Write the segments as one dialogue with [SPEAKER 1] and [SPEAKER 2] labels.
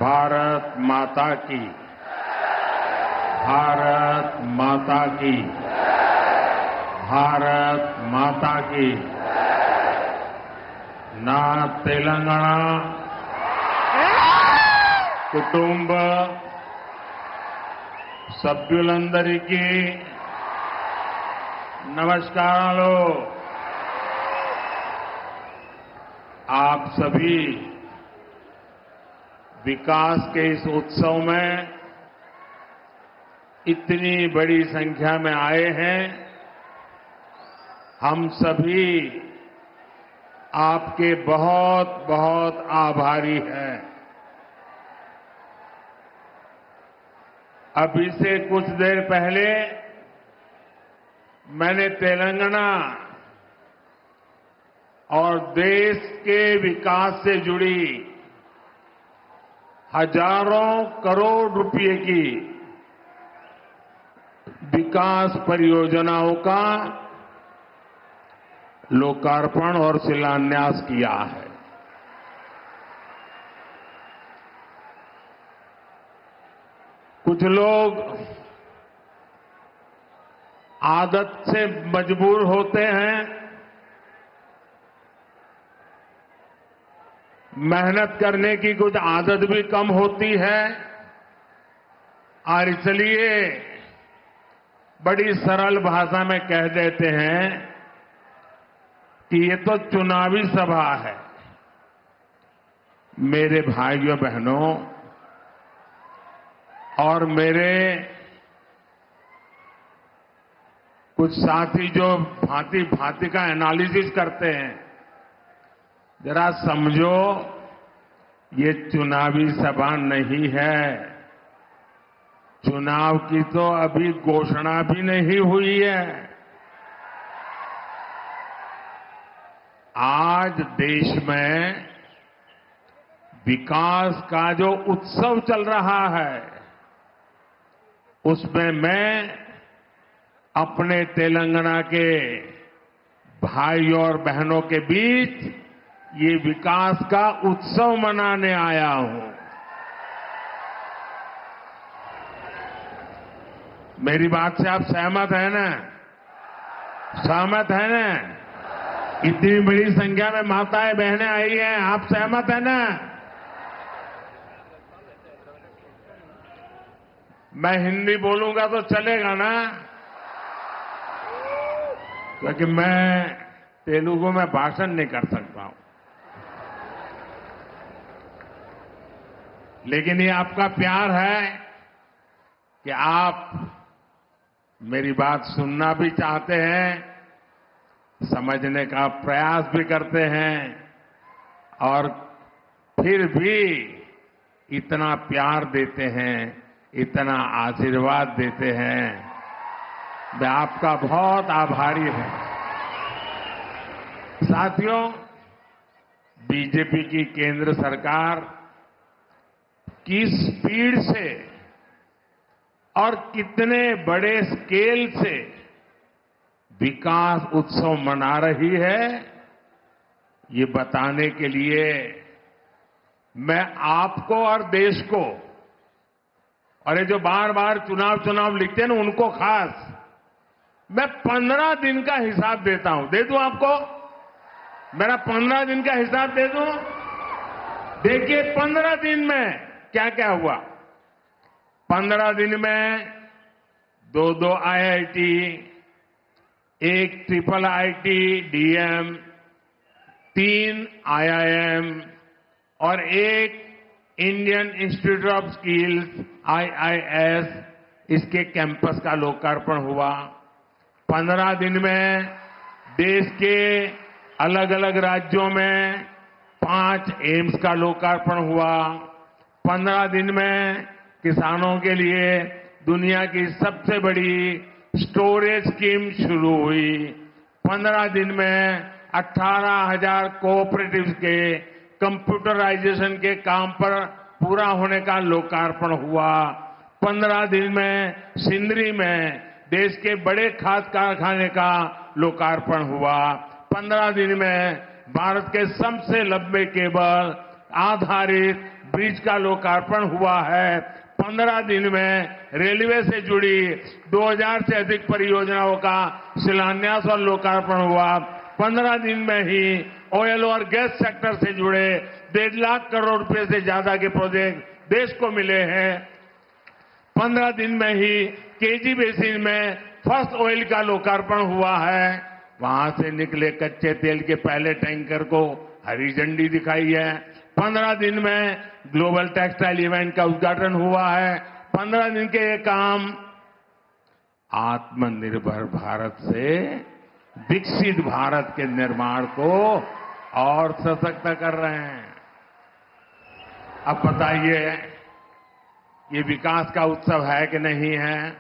[SPEAKER 1] भारत माता की, भारत माता की, भारत माता की। నా తెలంగాణ కుటుంబ సభ్యులందరికీ నమస్కారాలు। आप सभी विकास के इस उत्सव में इतनी बड़ी संख्या में आए हैं। हम सभी आपके बहुत बहुत आभारी हैं। अभी से कुछ देर पहले मैंने तेलंगाना और देश के विकास से जुड़ी हजारों करोड़ रुपए की विकास परियोजनाओं का लोकार्पण और शिलान्यास किया है। कुछ लोग आदत से मजबूर होते हैं, मेहनत करने की कुछ आदत भी कम होती है और इसलिए बड़ी सरल भाषा में कह देते हैं कि ये तो चुनावी सभा है। मेरे भाइयों बहनों और मेरे कुछ साथी जो भांति भांति का एनालिसिस करते हैं, जरा समझो ये चुनावी सभा नहीं है। चुनाव की तो अभी घोषणा भी नहीं हुई है। आज देश में विकास का जो उत्सव चल रहा है, उसमें मैं अपने तेलंगाना के भाइयों और बहनों के बीच ये विकास का उत्सव मनाने आया हूं। मेरी बात से आप सहमत हैं ना? सहमत हैं ना? इतनी बड़ी संख्या में माताएं बहनें आई हैं, आप सहमत हैं ना? मैं हिंदी बोलूंगा तो चलेगा ना? क्योंकि मैं तेलुगु में भाषण नहीं कर सकता हूं। लेकिन ये आपका प्यार है कि आप मेरी बात सुनना भी चाहते हैं, समझने का प्रयास भी करते हैं और फिर भी इतना प्यार देते हैं, इतना आशीर्वाद देते हैं। मैं आपका बहुत आभारी हूं। साथियों, बीजेपी की केंद्र सरकार किस स्पीड से और कितने बड़े स्केल से विकास उत्सव मना रही है, ये बताने के लिए मैं आपको और देश को, और ये जो बार बार चुनाव लिखते हैं ना, उनको खास मैं 15 दिन का हिसाब देता हूं। दे दूं आपको? मेरा 15 दिन का हिसाब दे दूं? देखिए 15 दिन में क्या क्या हुआ। 15 दिन में 2 IIT, 1 triple IT DM, 3 IIM और 1 Indian institute of skills IIS, इसके कैंपस का लोकार्पण हुआ। 15 दिन में देश के अलग अलग राज्यों में 5 एम्स का लोकार्पण हुआ। 15 दिन में किसानों के लिए दुनिया की सबसे बड़ी स्टोरेज स्कीम शुरू हुई। 15 दिन में 18,000 कोऑपरेटिव्स के कंप्यूटराइजेशन के काम पर पूरा होने का लोकार्पण हुआ। 15 दिन में सिंदरी में देश के बड़े खाद कारखाने का लोकार्पण हुआ। 15 दिन में भारत के सबसे लंबे केबल आधारित ब्रिज का लोकार्पण हुआ है। 15 दिन में रेलवे से जुड़ी 2000 से अधिक परियोजनाओं का शिलान्यास और लोकार्पण हुआ। 15 दिन में ही ऑयल और गैस सेक्टर से जुड़े 1.5 लाख करोड़ रुपए से ज्यादा के प्रोजेक्ट देश को मिले हैं। 15 दिन में ही केजी बेसिन में फर्स्ट ऑयल का लोकार्पण हुआ है। वहां से निकले कच्चे तेल के पहले टैंकर को हरी झंडी दिखाई है। 15 दिन में ग्लोबल टेक्सटाइल इवेंट का उद्घाटन हुआ है। 15 दिन के ये काम आत्मनिर्भर भारत से विकसित भारत के निर्माण को और सशक्त कर रहे हैं। अब बताइए, ये विकास का उत्सव है कि नहीं है?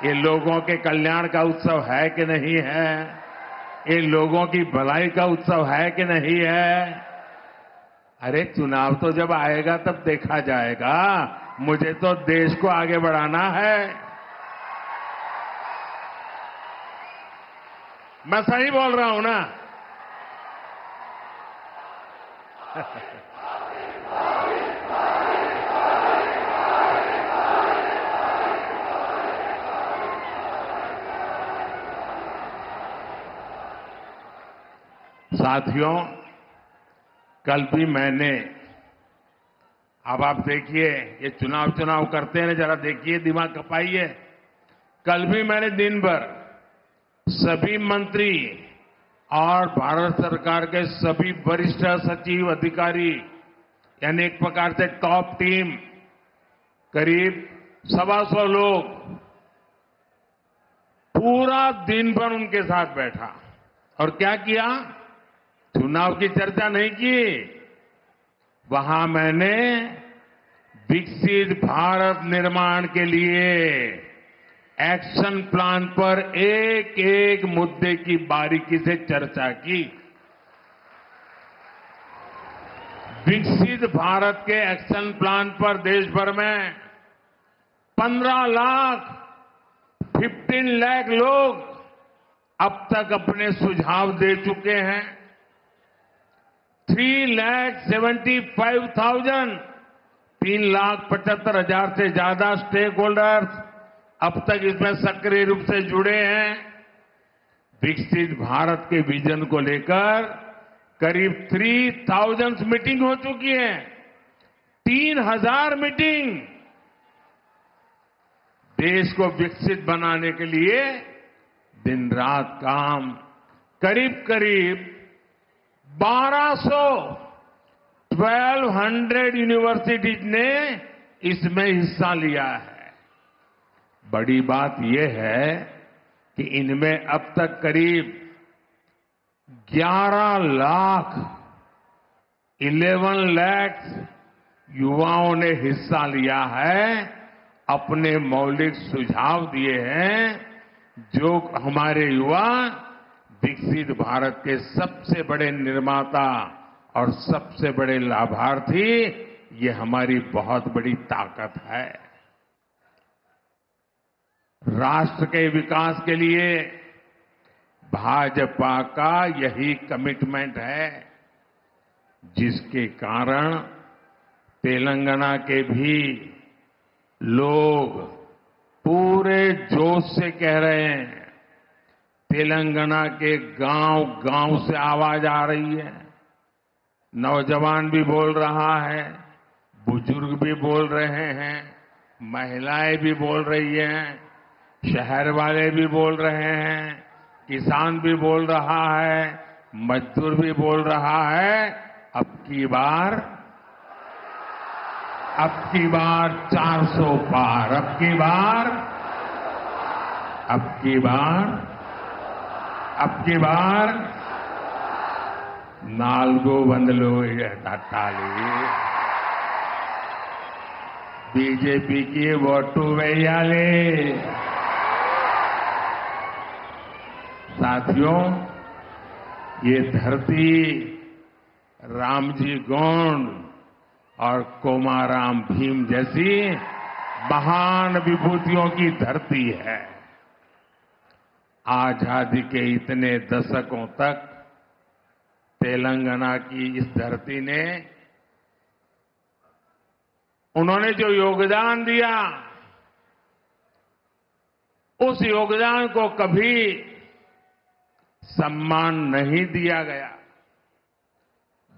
[SPEAKER 1] ये लोगों के कल्याण का उत्सव है कि नहीं है? ये लोगों की भलाई का उत्सव है कि नहीं है? अरे चुनाव तो जब आएगा तब देखा जाएगा। मुझे तो देश को आगे बढ़ाना है। मैं सही बोल रहा हूं ना? साथियों, कल भी मैंने, अब आप देखिए, ये चुनाव करते हैं ना, जरा देखिए, दिमाग खपाइए। कल भी मैंने दिन भर सभी मंत्री और भारत सरकार के सभी वरिष्ठ सचिव अधिकारी, यानी एक प्रकार से टॉप टीम, करीब 125 लोग, पूरा दिन भर उनके साथ बैठा और क्या किया? चुनाव की चर्चा नहीं की। वहां मैंने विकसित भारत निर्माण के लिए एक्शन प्लान पर एक एक मुद्दे की बारीकी से चर्चा की। विकसित भारत के एक्शन प्लान पर देश भर में 15 लाख लोग अब तक अपने सुझाव दे चुके हैं। 3,75,000 से ज्यादा स्टेक होल्डर्स अब तक इसमें सक्रिय रूप से जुड़े हैं। विकसित भारत के विजन को लेकर करीब 3,000 मीटिंग हो चुकी है। 3,000 मीटिंग। देश को विकसित बनाने के लिए दिन रात काम, करीब 1200 यूनिवर्सिटीज ने इसमें हिस्सा लिया है। बड़ी बात यह है कि इनमें अब तक करीब 11 लाख युवाओं ने हिस्सा लिया है, अपने मौलिक सुझाव दिए हैं, जो हमारे युवा विकसित भारत के सबसे बड़े निर्माता और सबसे बड़े लाभार्थी, ये हमारी बहुत बड़ी ताकत है। राष्ट्र के विकास के लिए भाजपा का यही कमिटमेंट है, जिसके कारण तेलंगाना के भी लोग पूरे जोश से कह रहे हैं। तेलंगाना के गांव से आवाज आ रही है। नौजवान भी बोल रहा है, बुजुर्ग भी बोल रहे हैं, महिलाएं भी बोल रही हैं, शहर वाले भी बोल रहे हैं, किसान भी बोल रहा है, मजदूर भी बोल रहा है। अब की बार 400 पार। अब की बार 400 తట్టాలి। बीजेपीకి ఓటు వేయాలి। साथियों, ये धरती रामजी गोंड और कोमाराम भीम जैसी महान विभूतियों की धरती है। आजादी के इतने दशकों तक तेलंगाना की इस धरती ने उन्होंने जो योगदान दिया, उस योगदान को कभी सम्मान नहीं दिया गया।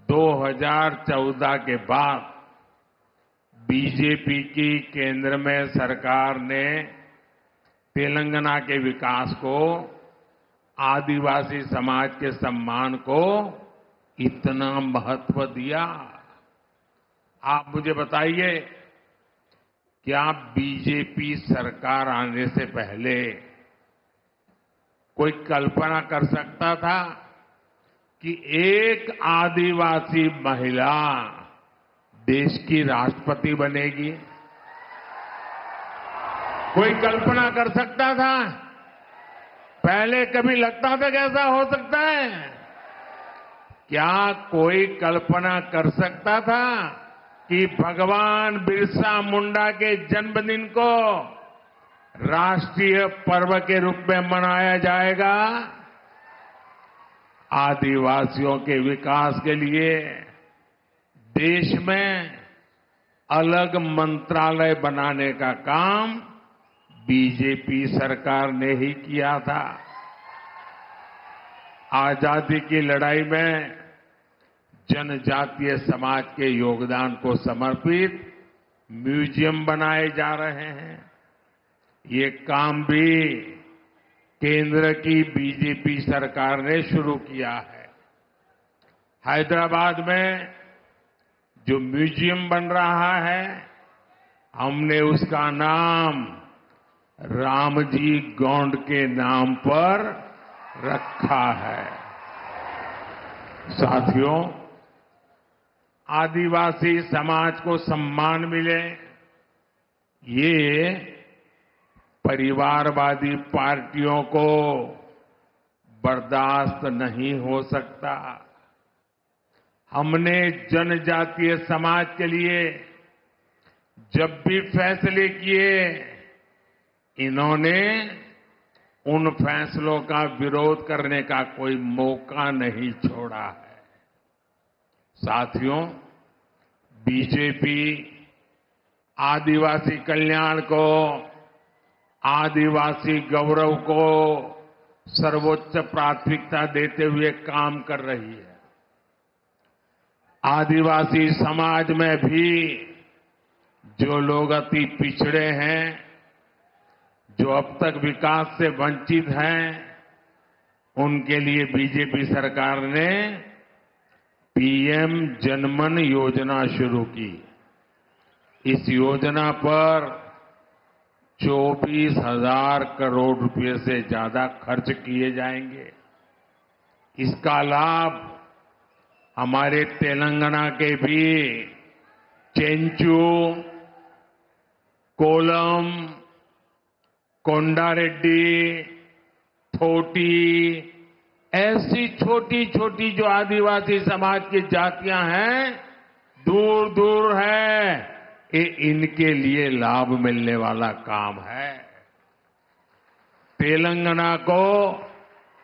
[SPEAKER 1] 2014 के बाद बीजेपी की केंद्र में सरकार ने तेलंगाना के विकास को, आदिवासी समाज के सम्मान को इतना महत्व दिया। आप मुझे बताइए, क्या बीजेपी सरकार आने से पहले कोई कल्पना कर सकता था कि एक आदिवासी महिला देश की राष्ट्रपति बनेगी? कोई कल्पना कर सकता था? पहले कभी लगता था कि ऐसा हो सकता है? क्या कोई कल्पना कर सकता था कि भगवान बिरसा मुंडा के जन्मदिन को राष्ट्रीय पर्व के रूप में मनाया जाएगा? आदिवासियों के विकास के लिए देश में अलग मंत्रालय बनाने का काम बीजेपी सरकार ने ही किया था। आजादी की लड़ाई में जनजातीय समाज के योगदान को समर्पित म्यूजियम बनाए जा रहे हैं। ये काम भी केंद्र की बीजेपी सरकार ने शुरू किया है। हैदराबाद में जो म्यूजियम बन रहा है, हमने उसका नाम रामजी गोंड के नाम पर रखा है। साथियों, आदिवासी समाज को सम्मान मिले, ये परिवारवादी पार्टियों को बर्दाश्त नहीं हो सकता। हमने जनजातीय समाज के लिए जब भी फैसले किए, इन्होंने उन फैसलों का विरोध करने का कोई मौका नहीं छोड़ा है। साथियों, बीजेपी आदिवासी कल्याण को, आदिवासी गौरव को सर्वोच्च प्राथमिकता देते हुए काम कर रही है। आदिवासी समाज में भी जो लोग अति पिछड़े हैं, जो अब तक विकास से वंचित हैं, उनके लिए बीजेपी सरकार ने पीएम जनमन योजना शुरू की। इस योजना पर 24,000 करोड़ रुपए से ज्यादा खर्च किए जाएंगे। इसका लाभ हमारे तेलंगाना के भी चेंचू, कोलम, कोंडारेड्डी, थोटी, ऐसी छोटी छोटी जो आदिवासी समाज की जातियां हैं, दूर दूर है, ये इनके लिए लाभ मिलने वाला काम है। तेलंगाना को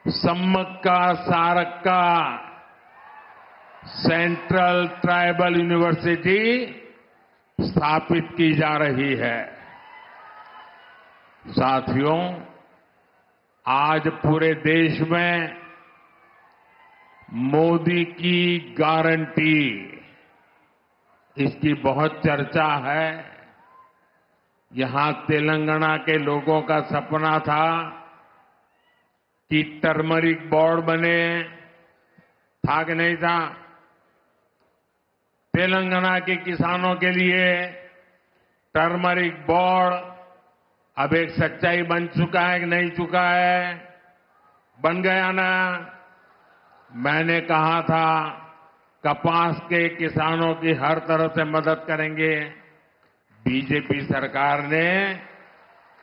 [SPEAKER 1] Sammakka Sarakka central tribal university स्थापित की जा रही है। साथियों, आज पूरे देश में मोदी की गारंटी, इसकी बहुत चर्चा है। यहां तेलंगाना के लोगों का सपना था कि टर्मरिक बोर्ड बने, था कि नहीं था? तेलंगाना के किसानों के लिए टर्मरिक बोर्ड अब एक सच्चाई बन चुका है कि नहीं चुका है? बन गया ना? मैंने कहा था कपास के किसानों की हर तरह से मदद करेंगे। बीजेपी सरकार ने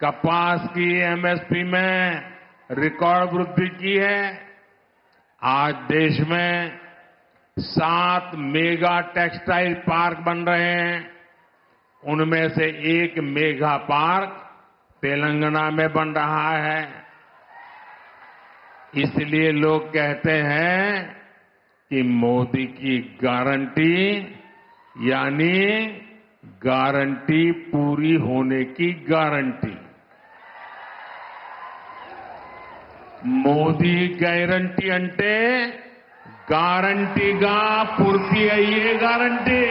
[SPEAKER 1] कपास की एमएसपी में रिकॉर्ड वृद्धि की है। आज देश में 7 मेगा टेक्सटाइल पार्क बन रहे हैं। उनमें से एक मेगा पार्क तेलंगाना में बन रहा है। इसलिए लोग कहते हैं कि मोदी की गारंटी यानी गारंटी पूरी होने की गारंटी। మోదీ గ్యారంటీ అంటే గ్యారంటీగా పూర్తి అయ్యే గ్యారంటీ।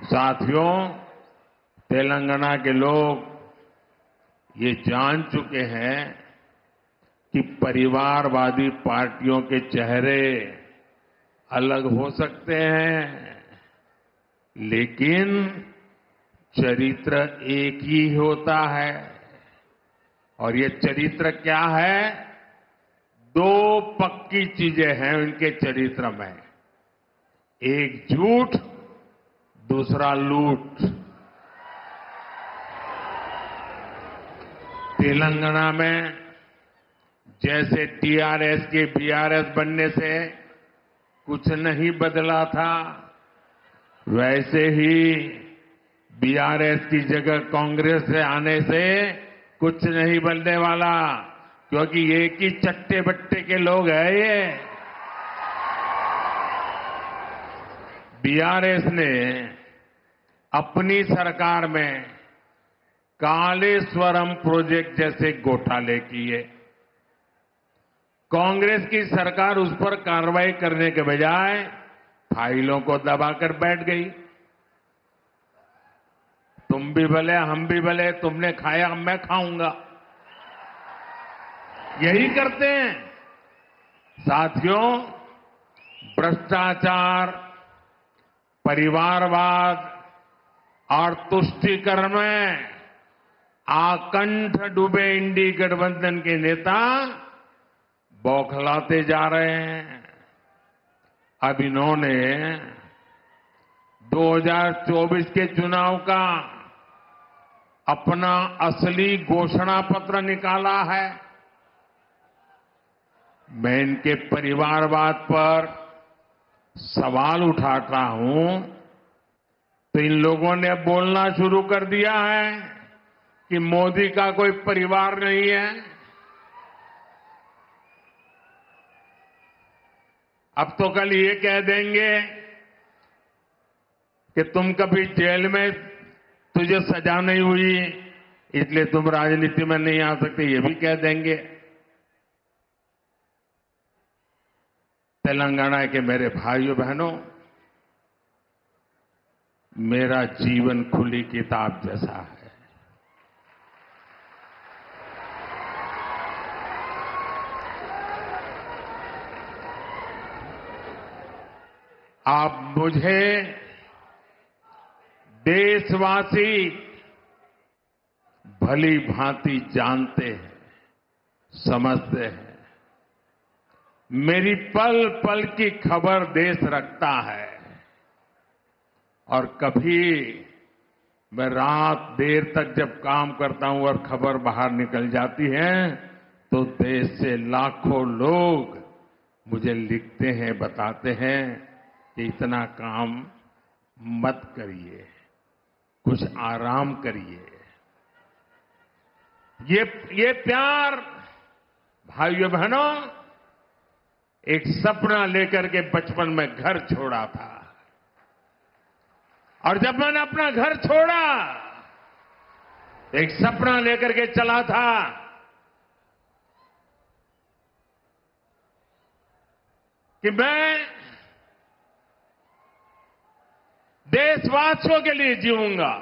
[SPEAKER 1] साथियों, तेलंगाना के लोग ये जान चुके हैं कि परिवारवादी पार्टियों के चेहरे अलग हो सकते हैं, लेकिन चरित्र एक ही होता है। और ये चरित्र क्या है? दो पक्की चीजें हैं उनके चरित्र में, एक झूठ, दूसरा लूट। तेलंगाना में जैसे टीआरएस के बीआरएस बनने से कुछ नहीं बदला था, वैसे ही बीआरएस की जगह कांग्रेस से आने से कुछ नहीं बनने वाला, क्योंकि एक ही चट्टे बट्टे के लोग हैं ये। बीआरएस ने अपनी सरकार में कालेश्वरम प्रोजेक्ट जैसे घोटाले किए। कांग्रेस की सरकार उस पर कार्रवाई करने के बजाय फाइलों को दबाकर बैठ गई। तुम भी भले हम भी भले, तुमने खाया मैं खाऊंगा, यही करते हैं। साथियों, भ्रष्टाचार, परिवारवाद और तुष्टीकरण में आकंठ डूबे इंडी गठबंधन के नेता बौखलाते जा रहे हैं। अब इन्होंने 2024 के चुनाव का अपना असली घोषणा पत्र निकाला है। मैं इनके परिवारवाद पर सवाल उठाता हूं तो इन लोगों ने बोलना शुरू कर दिया है कि मोदी का कोई परिवार नहीं है। अब तो कल ये कह देंगे कि तुम कभी जेल में, तुझे सजा नहीं हुई इसलिए तुम राजनीति में नहीं आ सकते, ये भी कह देंगे। तेलंगाना के मेरे भाइयों बहनों, मेरा जीवन खुली किताब जैसा है। आप मुझे देशवासी भली भांति जानते हैं, समझते हैं। मेरी पल पल की खबर देश रखता है और कभी मैं रात देर तक जब काम करता हूं और खबर बाहर निकल जाती है तो देश से लाखों लोग मुझे लिखते हैं, बताते हैं कि इतना काम मत करिए, कुछ आराम करिए। ये प्यार भाइयों बहनों, एक सपना लेकर के बचपन में घर छोड़ा था और जब मैंने अपना घर छोड़ा एक सपना लेकर के चला था कि मैं देशवासियों के लिए जीऊंगा।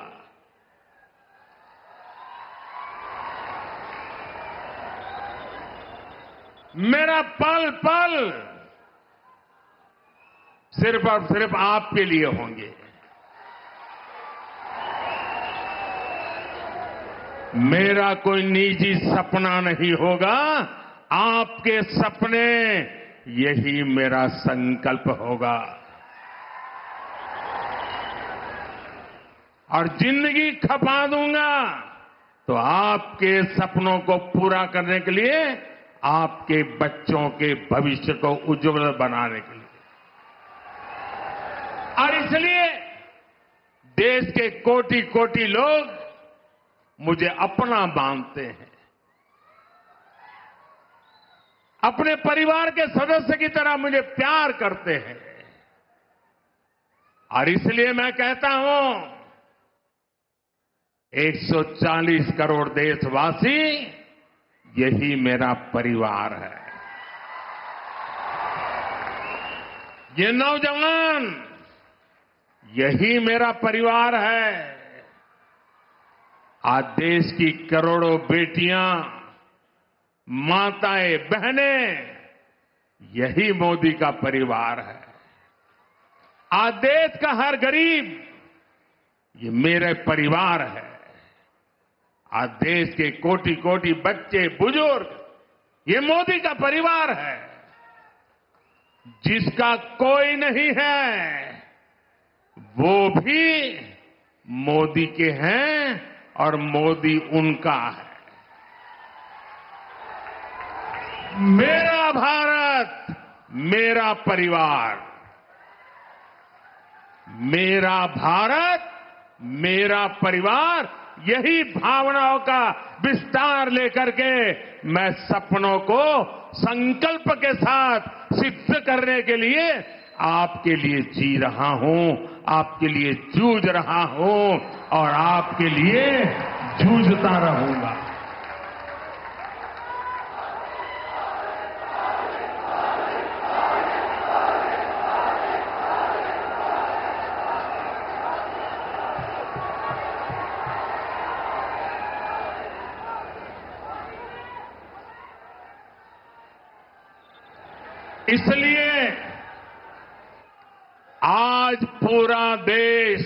[SPEAKER 1] मेरा पल पल सिर्फ और सिर्फ आपके लिए होंगे। मेरा कोई निजी सपना नहीं होगा, आपके सपने, यही मेरा संकल्प होगा। और जिंदगी खपा दूंगा तो आपके सपनों को पूरा करने के लिए, आपके बच्चों के भविष्य को उज्जवल बनाने के लिए। और इसलिए देश के कोटि कोटि लोग मुझे अपना मानते हैं, अपने परिवार के सदस्य की तरह मुझे प्यार करते हैं। और इसलिए मैं कहता हूं 140 करोड़ देशवासी यही मेरा परिवार है। ये नौजवान यही मेरा परिवार है। आज देश की करोड़ों बेटियां, माताएं, बहनें यही मोदी का परिवार है। आज देश का हर गरीब ये मेरे परिवार है। आज देश के कोटि कोटि बच्चे, बुजुर्ग ये मोदी का परिवार है। जिसका कोई नहीं है वो भी मोदी के हैं और मोदी उनका है। मेरा भारत, मेरा परिवार, मेरा भारत, मेरा परिवार, यही भावनाओं का विस्तार लेकर के मैं सपनों को संकल्प के साथ सिद्ध करने के लिए आपके लिए जी रहा हूं, आपके लिए जूझ रहा हूं और आपके लिए जूझता रहूंगा। इसलिए आज पूरा देश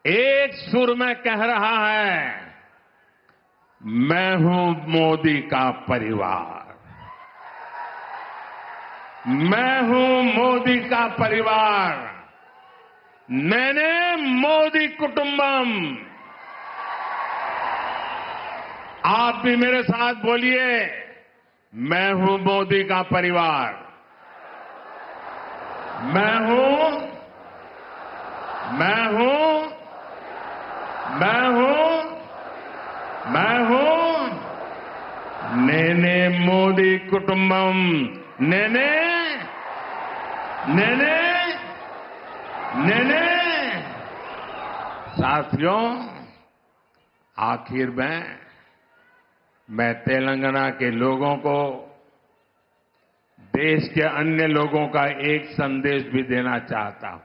[SPEAKER 1] एक सुर में कह रहा है, मैं हूं मोदी का परिवार, मैं हूं मोदी का परिवार, नेने मोदी कुटुंबम। आप भी मेरे साथ बोलिए, मैं हूं मोदी का परिवार, मैं हूं, मैं हूं, मैं हूं, मैं हूं नेने मोदी कुटुंबम, नेने, नेने, नेने। साथियों, आखिर में मैं तेलंगाना के लोगों को, देश के अन्य लोगों का एक संदेश भी देना चाहता हूं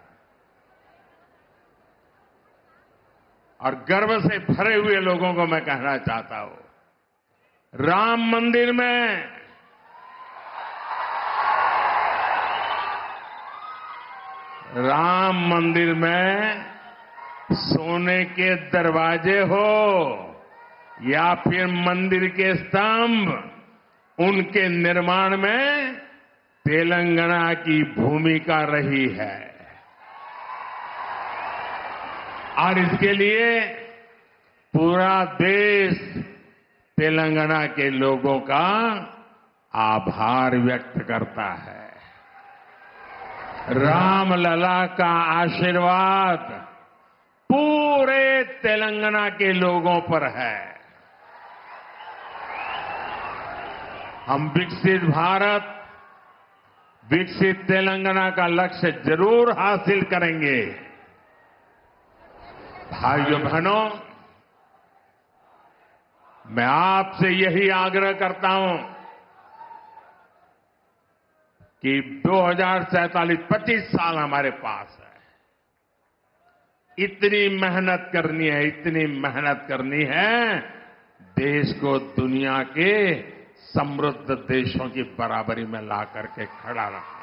[SPEAKER 1] और गर्व से भरे हुए लोगों को मैं कहना चाहता हूं, राम मंदिर में सोने के दरवाजे हो या फिर मंदिर के स्तंभ, उनके निर्माण में तेलंगाना की भूमिका रही है और इसके लिए पूरा देश तेलंगाना के लोगों का आभार व्यक्त करता है। रामलला का आशीर्वाद पूरे तेलंगाना के लोगों पर है। हम विकसित भारत, विकसित तेलंगाना का लक्ष्य जरूर हासिल करेंगे। भाइयों बहनों, मैं आपसे यही आग्रह करता हूं कि 2047 25 साल हमारे पास है। इतनी मेहनत करनी है, इतनी मेहनत करनी है, देश को दुनिया के समृद्ध देशों की बराबरी में ला करके खड़ा रखना।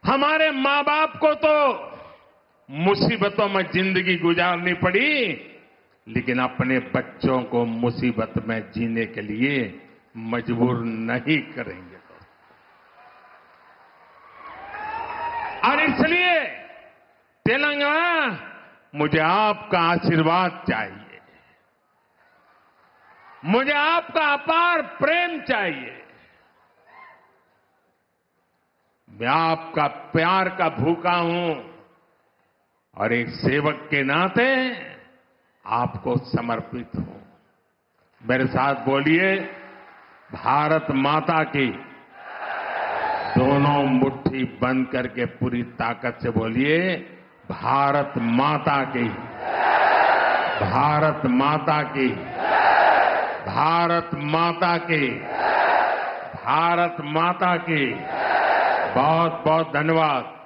[SPEAKER 1] हमारे मां बाप को तो मुसीबतों में जिंदगी गुजारनी पड़ी, लेकिन अपने बच्चों को मुसीबत में जीने के लिए मजबूर नहीं करेंगे। और इसलिए तेलंगाना, मुझे आपका आशीर्वाद चाहिए, मुझे आपका अपार प्रेम चाहिए। मैं आपका प्यार का भूखा हूं और एक सेवक के नाते आपको समर्पित हूं। मेरे साथ बोलिए, भारत माता की, दोनों मुट्ठी बंद करके पूरी ताकत से बोलिए, भारत माता की, भारत माता की, भारत माता की, भारत माता की। बहुत बहुत धन्यवाद।